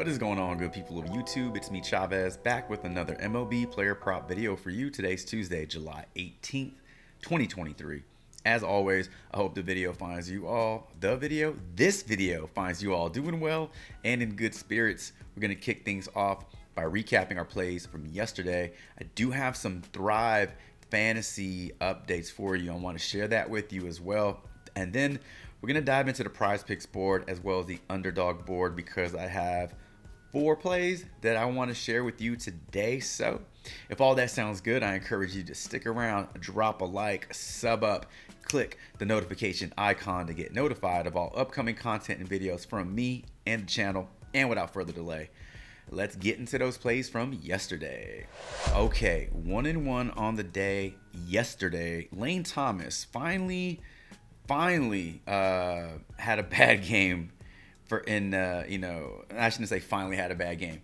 What is going on, good people of YouTube? It's me, Chavez, back with another MLB player prop video for you. Today's Tuesday, July 18th, 2023. As always, I hope this video finds you all doing well and in good spirits. We're going to kick things off by recapping our plays from yesterday. I do have some Thrive fantasy updates for you. I want to share that with you as well. And then we're going to dive into the Prizepicks board as well as the underdog board because I have 4 plays that I want to share with you today. So if all that sounds good, I encourage you to stick around, drop a like, sub up, click the notification icon to get notified of all upcoming content and videos from me and the channel. And without further delay, let's get into those plays from yesterday. Okay, 1-1 on the day yesterday. Lane Thomas finally had a bad game I shouldn't say finally had a bad game.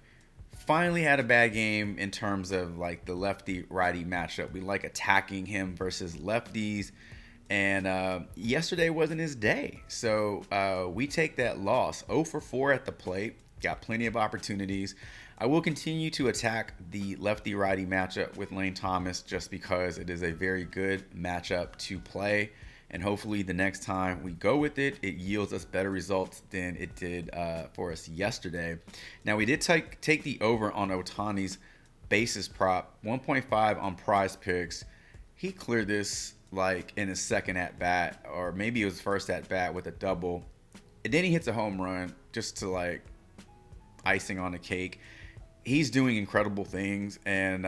Finally had a bad game in terms of like the lefty-righty matchup. We like attacking him versus lefties, and yesterday wasn't his day. So we take that loss. 0 for 4 at the plate. Got plenty of opportunities. I will continue to attack the lefty-righty matchup with Lane Thomas just because it is a very good matchup to play. And hopefully the next time we go with it, it yields us better results than it did for us yesterday. Now, we did take the over on Ohtani's bases prop, 1.5 on Prizepicks. He cleared this like in his second at-bat, or maybe it was first at-bat with a double. And then he hits a home run just to like icing on the cake. He's doing incredible things, and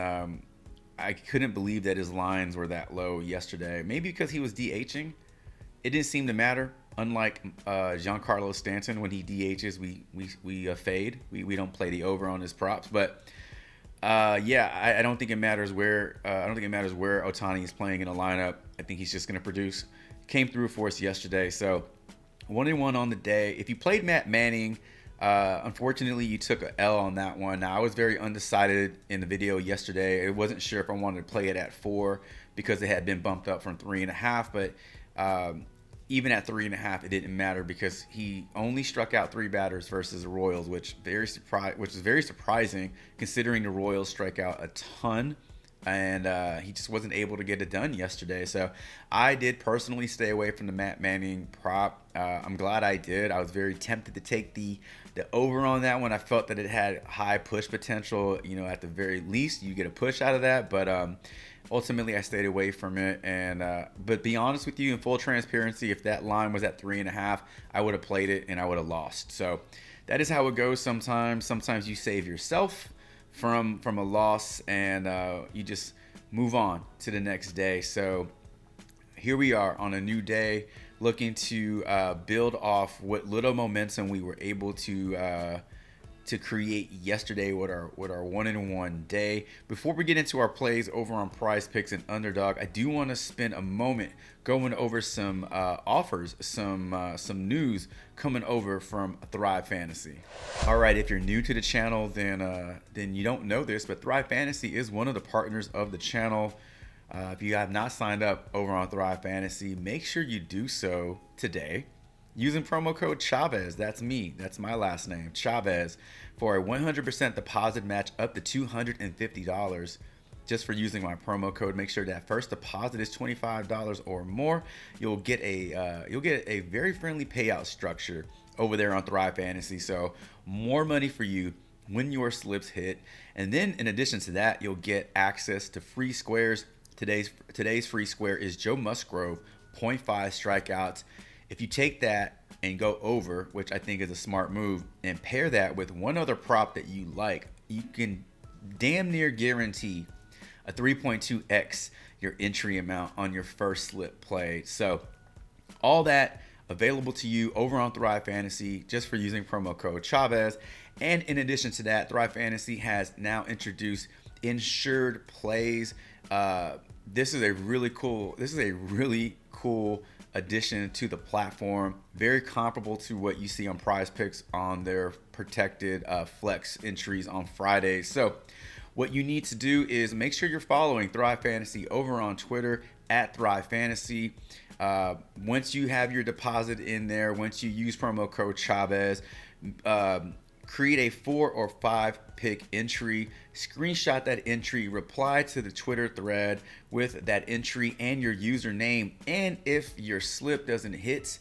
I couldn't believe that his lines were that low yesterday. Maybe because he was DHing. It didn't seem to matter. Unlike Giancarlo Stanton, when he DHs, we fade. We don't play the over on his props. But yeah, I don't think it matters where Ohtani is playing in a lineup. I think he's just going to produce. Came through for us yesterday. So 1-1 on the day. If you played Matt Manning, unfortunately, you took an L on that one. Now, I was very undecided in the video yesterday. I wasn't sure if I wanted to play it at 4 because it had been bumped up from 3.5. But even at 3.5, it didn't matter because he only struck out 3 batters versus the Royals, which is very surprising considering the Royals strike out a ton. And he just wasn't able to get it done yesterday. So I did personally stay away from the Matt Manning prop. I'm glad I did. I was very tempted to take the over on that one. I felt that it had high push potential. At the very least, you get a push out of that. But ultimately, I stayed away from it. And but be honest with you, in full transparency, if that line was at 3.5, I would have played it and I would have lost. So that is how it goes sometimes. Sometimes you save yourself from a loss, and you just move on to the next day. So here we are on a new day, looking to build off what little momentum we were able to create yesterday with our 1-1 day. Before we get into our plays over on Prizepicks and Underdog, I do want to spend a moment going over some offers, some news coming over from Thrive Fantasy. All right, if you're new to the channel, then you don't know this, but Thrive Fantasy is one of the partners of the channel. If you have not signed up over on Thrive Fantasy, make sure you do so today. Using promo code Chavez, that's me, that's my last name, Chavez, for a 100% deposit match up to $250 just for using my promo code. Make sure that first deposit is $25 or more. You'll get a very friendly payout structure over there on Thrive Fantasy. So more money for you when your slips hit. And then in addition to that, you'll get access to free squares. Today's free square is Joe Musgrove, 0.5 strikeouts. If you take that and go over, which I think is a smart move, and pair that with one other prop that you like, you can damn near guarantee a 3.2x your entry amount on your first slip play. So all that available to you over on Thrive Fantasy just for using promo code Chavez. And in addition to that, Thrive Fantasy has now introduced insured plays. This is a really cool addition to the platform, very comparable to what you see on Prizepicks on their protected flex entries on Fridays. So what you need to do is make sure you're following Thrive Fantasy over on Twitter at Thrive Fantasy. Once you have your deposit in there, once you use promo code Chavez, create a 4 or 5 pick entry, screenshot that entry, reply to the Twitter thread with that entry and your username. And if your slip doesn't hit,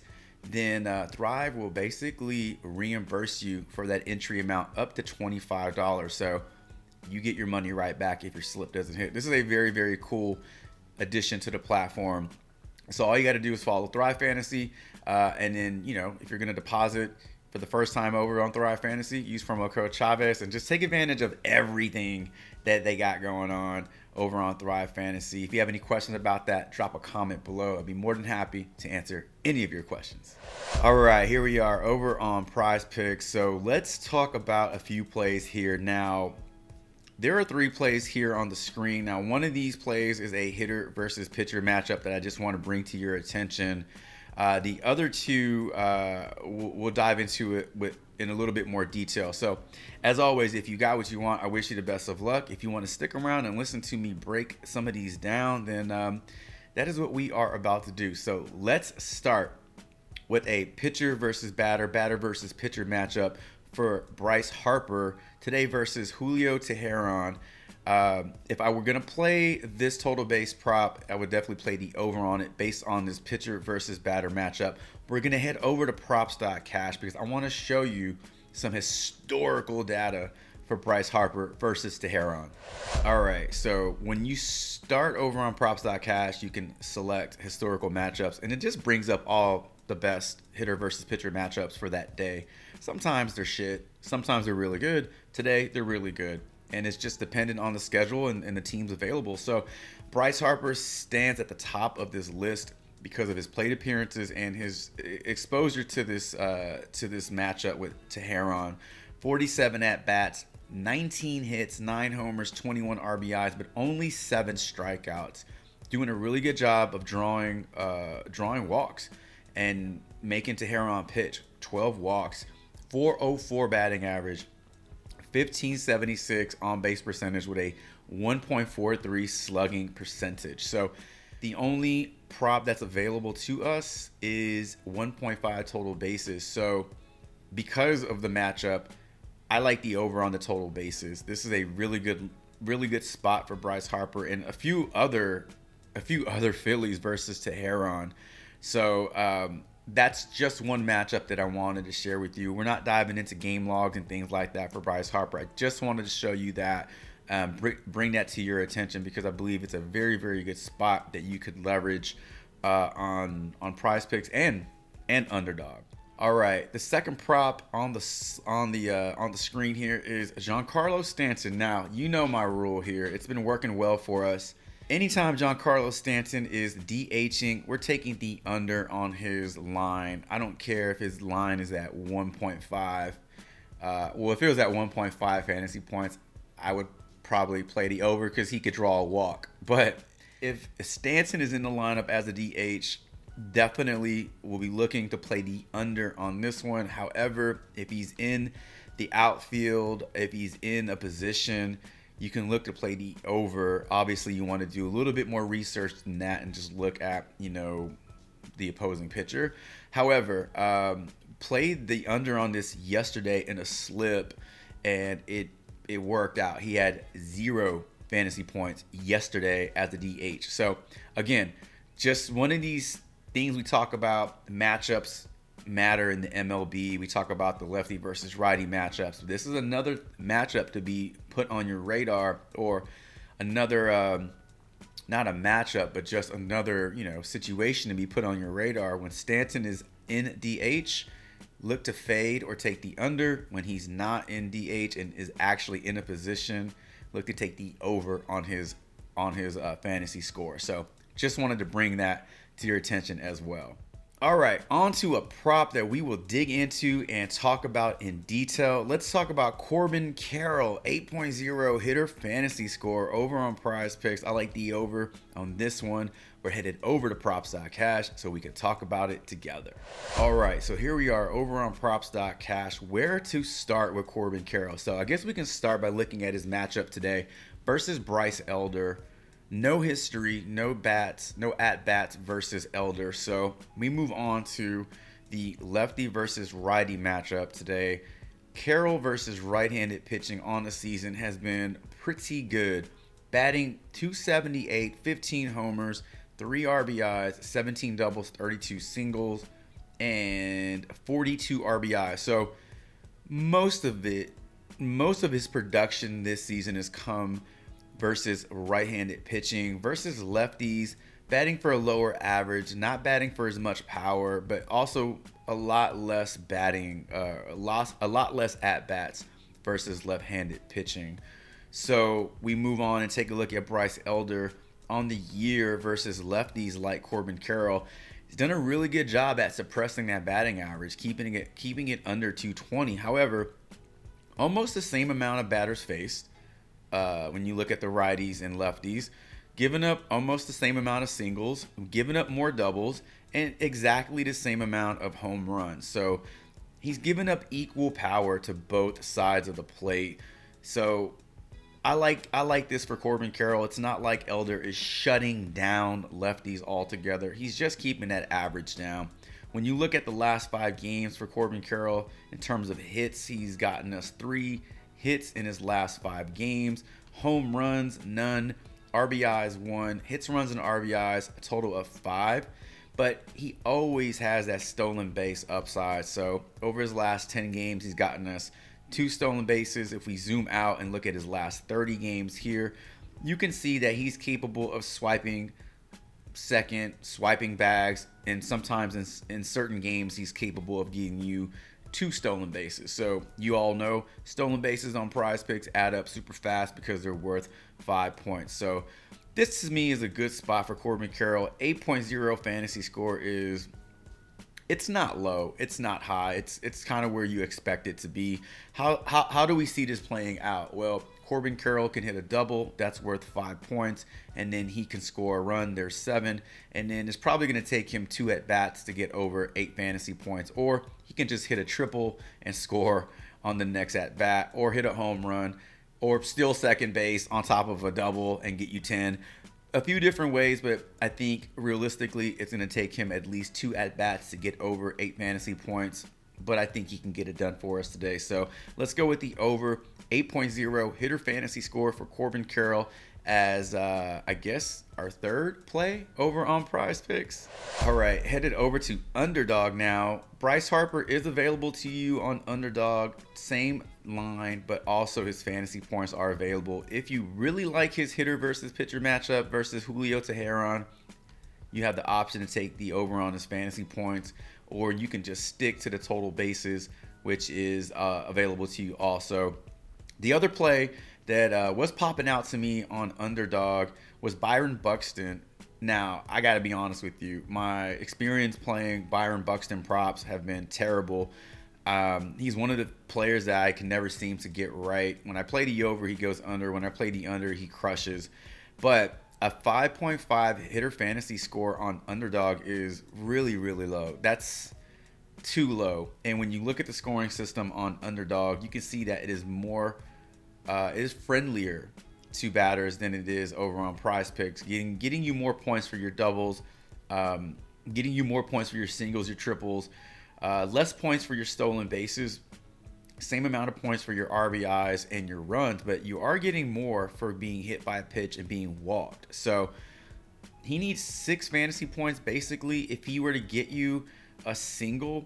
then Thrive will basically reimburse you for that entry amount up to $25. So you get your money right back if your slip doesn't hit. This is a very, very cool addition to the platform. So all you got to do is follow Thrive Fantasy. And then, if you're going to deposit for the first time over on Thrive Fantasy, use promo code Chavez and just take advantage of everything that they got going on over on Thrive Fantasy. If you have any questions about that, drop a comment below. I'd be more than happy to answer any of your questions. All right, here we are over on Prizepicks. So let's talk about a few plays here. Now, there are 3 plays here on the screen. Now, one of these plays is a hitter versus pitcher matchup that I just want to bring to your attention. The other 2, we'll dive into it in a little bit more detail. So, as always, if you got what you want, I wish you the best of luck. If you want to stick around and listen to me break some of these down, then that is what we are about to do. So, let's start with a pitcher versus batter versus pitcher matchup for Bryce Harper today versus Julio Teheran. If I were going to play this total base prop, I would definitely play the over on it based on this pitcher versus batter matchup. We're going to head over to props.cash because I want to show you some historical data for Bryce Harper versus Teheran. All right, so when you start over on props.cash, you can select historical matchups, and it just brings up all the best hitter versus pitcher matchups for that day. Sometimes they're shit, sometimes they're really good. Today, they're really good. And it's just dependent on the schedule and the teams available. So Bryce Harper stands at the top of this list because of his plate appearances and his exposure to this matchup with Teheran. 47 at-bats, 19 hits, 9 homers, 21 RBIs, but only 7 strikeouts. Doing a really good job of drawing walks and making Teheran pitch. 12 walks, 404 batting average, 1576 on base percentage with a 1.43 slugging percentage. So the only prop that's available to us is 1.5 total bases. So because of the matchup, I like the over on the total bases. This is a really good spot for Bryce Harper and a few other Phillies versus Teheran. So that's just one matchup that I wanted to share with you. We're not diving into game logs and things like that for Bryce Harper. I just wanted to show you that, bring that to your attention because I believe it's a very, very good spot that you could leverage on Prizepicks and Underdog. All right, the second prop on the screen here is Giancarlo Stanton. Now, you know my rule here. It's been working well for us. Anytime Giancarlo Stanton is DHing, we're taking the under on his line. I don't care if his line is at 1.5. If it was at 1.5 fantasy points, I would probably play the over because he could draw a walk. But if Stanton is in the lineup as a DH, definitely will be looking to play the under on this one. However, if he's in the outfield, if he's in a position, you can look to play the over. Obviously, you want to do a little bit more research than that and just look at, the opposing pitcher. However, played the under on this yesterday in a slip, and it worked out. He had 0 fantasy points yesterday as a DH. So, again, just one of these things we talk about, matchups matter in the MLB. We talk about the lefty versus righty matchups. This is another matchup to be put on your radar, or another not a matchup, but just another situation to be put on your radar. When Stanton is in DH, look to fade or take the under. When he's not in DH and is actually in a position, look to take the over on his fantasy score. So just wanted to bring that to your attention as well. All right, on to a prop that we will dig into and talk about in detail. Let's talk about Corbin Carroll, 8.0 hitter fantasy score over on Prizepicks. I like the over on this one. We're headed over to props.cash so we can talk about it together. All right, so here we are over on props.cash. Where to start with Corbin Carroll? So I guess we can start by looking at his matchup today versus Bryce Elder. No history, no at-bats versus Elder. So we move on to the lefty versus righty matchup today. Carroll versus right-handed pitching on the season has been pretty good. Batting 278, 15 homers, 3 RBIs, 17 doubles, 32 singles, and 42 RBIs. So most of his production this season has come versus right-handed pitching, versus lefties, batting for a lower average, not batting for as much power, but also a lot less at bats versus left-handed pitching. So we move on and take a look at Bryce Elder on the year versus lefties like Corbin Carroll. He's done a really good job at suppressing that batting average, keeping it under 220. However, almost the same amount of batters faced when you look at the righties and lefties, giving up almost the same amount of singles, giving up more doubles, and exactly the same amount of home runs. So he's given up equal power to both sides of the plate. So I like this for Corbin Carroll. It's not like Elder is shutting down lefties altogether. He's just keeping that average down. When you look at the last 5 games for Corbin Carroll in terms of hits, he's gotten us 3 hits in his last 5 games. Home runs, none. RBIs, 1. Hits, runs, and RBIs, a total of 5. But he always has that stolen base upside. So over his last 10 games, he's gotten us 2 stolen bases. If we zoom out and look at his last 30 games here, you can see that he's capable of swiping second, swiping bags, and sometimes in certain games, he's capable of getting you 2 stolen bases. So you all know stolen bases on Prizepicks add up super fast because they're worth 5 points. So this to me is a good spot for Corbin Carroll. 8.0 fantasy score it's not low, it's not high, it's kind of where you expect it to be. How do we see this playing out? Well, Corbin Carroll can hit a double, that's worth 5 points, and then he can score a run, there's 7, and then it's probably going to take him 2 at bats to get over 8 fantasy points, or he can just hit a triple and score on the next at bat, or hit a home run, or steal second base on top of a double and get you 10. A few different ways, but I think realistically it's going to take him at least 2 at-bats to get over 8 fantasy points, but I think he can get it done for us today. So let's go with the over. 8.0 hitter fantasy score for Corbin Carroll as, I guess, our third play over on Prizepicks. All right, headed over to Underdog now. Bryce Harper is available to you on Underdog. Same line, but also his fantasy points are available. If you really like his hitter versus pitcher matchup versus Julio Teheran, you have the option to take the over on his fantasy points, or you can just stick to the total bases, which is available to you also. The other play that was popping out to me on Underdog was Byron Buxton. Now, I got to be honest with you. My experience playing Byron Buxton props have been terrible. He's one of the players that I can never seem to get right. When I play the over, he goes under. When I play the under, he crushes. But a 5.5 hitter fantasy score on Underdog is really, really low. That's too low. And when you look at the scoring system on Underdog, you can see that it is friendlier to batters than it is over on Prizepicks, getting you more points for your doubles, getting you more points for your singles, your triples, less points for your stolen bases, same amount of points for your RBIs and your runs, but you are getting more for being hit by a pitch and being walked. So he needs 6 fantasy points basically if he were to get you a single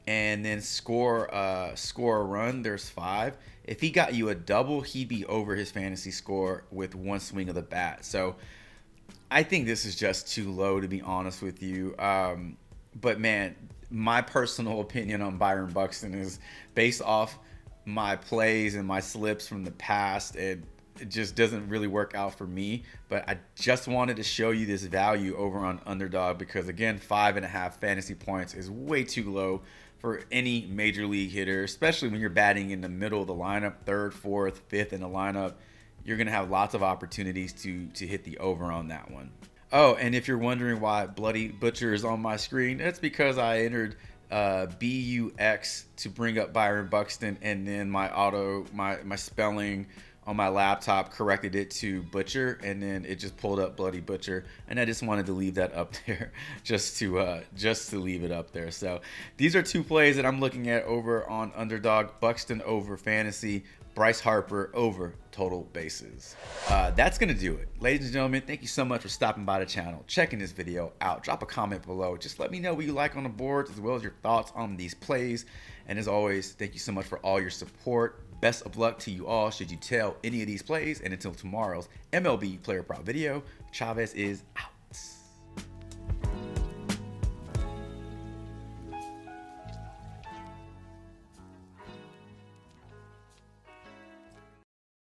and then score a run. There's 5. If he got you a double, he'd be over his fantasy score with 1 swing of the bat. So I think this is just too low, to be honest with you. But man, my personal opinion on Byron Buxton is based off my plays and my slips from the past. It just doesn't really work out for me. But I just wanted to show you this value over on Underdog because, again, 5.5 fantasy points is way too low for any major league hitter, especially when you're batting in the middle of the lineup, 3rd, 4th, 5th in the lineup. You're going to have lots of opportunities to hit the over on that one. Oh, and if you're wondering why Bloody Butcher is on my screen, that's because I entered BUX to bring up Byron Buxton, and then my spelling on my laptop, corrected it to Butcher, and then it just pulled up Bloody Butcher, and I just wanted to leave that up there just to leave it up there. So these are two plays that I'm looking at over on Underdog. Buxton over fantasy, Bryce Harper over total bases. That's gonna do it, ladies and gentlemen. Thank you so much for stopping by the channel, checking this video out. Drop a comment below, just let me know what you like on the boards as well as your thoughts on these plays. And as always, thank you so much for all your support. Best of luck to you all should you tail any of these plays. And until tomorrow's MLB player prop video, Chavez is out.